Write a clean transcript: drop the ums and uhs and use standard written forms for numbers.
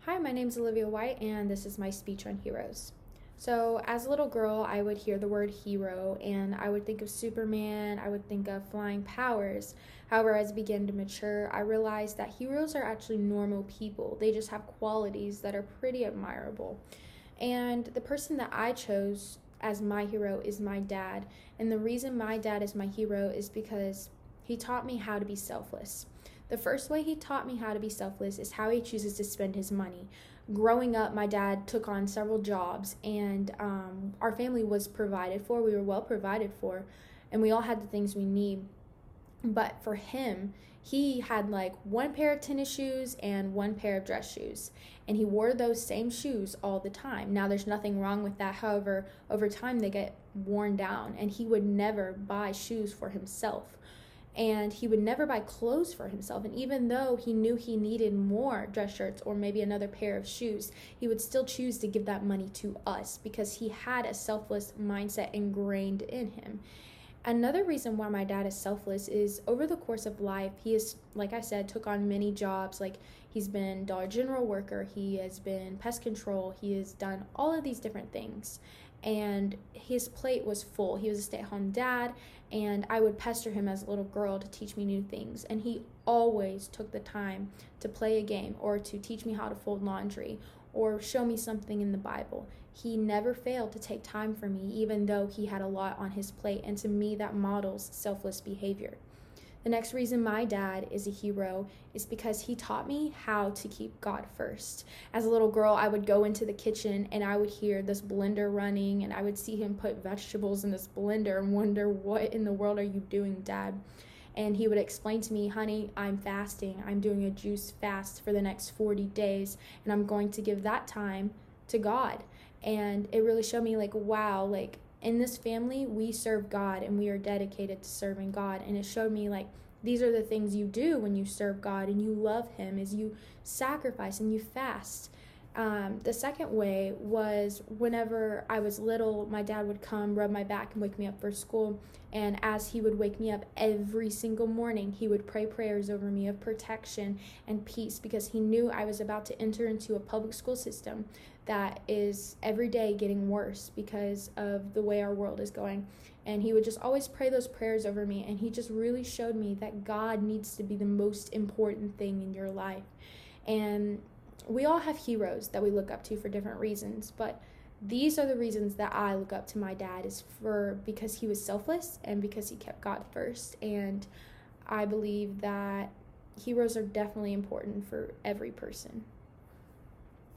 Hi, my name's Olivia White, and this is my speech on heroes. So, as a little girl, I would hear the word hero and I would think of Superman, I would think of flying powers. However, as I began to mature, I realized that heroes are actually normal people. They just have qualities that are pretty admirable. And the person that I chose as my hero is my dad. And the reason my dad is my hero is because he taught me how to be selfless. The first way he taught me how to be selfless is how he chooses to spend his money. Growing up, my dad took on several jobs, and our family was provided for. We were well provided for, and we all had the things we need. But for him, he had like one pair of tennis shoes and one pair of dress shoes, and he wore those same shoes all the time. Now, there's nothing wrong with that. However, over time, they get worn down, and he would never buy shoes for himself, and he would never buy clothes for himself. And even though he knew he needed more dress shirts or maybe another pair of shoes, he would still choose to give that money to us because he had a selfless mindset ingrained in him. Another reason why my dad is selfless is over the course of life, he has, like I said, took on many jobs. Like, he's been Dollar General worker, he has been pest control, he has done all of these different things. And his plate was full. He was a stay-at-home dad, and I would pester him as a little girl to teach me new things. And he always took the time to play a game or to teach me how to fold laundry or show me something in the Bible. He never failed to take time for me, even though he had a lot on his plate. And to me, that models selfless behavior. The next reason my dad is a hero is because he taught me how to keep God first. As a little girl, I would go into the kitchen and I would hear this blender running, and I would see him put vegetables in this blender and wonder, what in the world are you doing, Dad? And he would explain to me, honey, I'm fasting. I'm doing a juice fast for the next 40 days, and I'm going to give that time to God. And it really showed me, like, wow, like, in this family, we serve God and we are dedicated to serving God. And it showed me, like, these are the things you do when you serve God and you love him, is you sacrifice and you fast. The second way was whenever I was little, my dad would come rub my back and wake me up for school. And as he would wake me up every single morning, he would pray prayers over me of protection and peace, because he knew I was about to enter into a public school system that is every day getting worse because of the way our world is going. And he would just always pray those prayers over me, and he just really showed me that God needs to be the most important thing in your life. And we all have heroes that we look up to for different reasons, but these are the reasons that I look up to my dad, is for because he was selfless and because he kept God first. And I believe that heroes are definitely important for every person.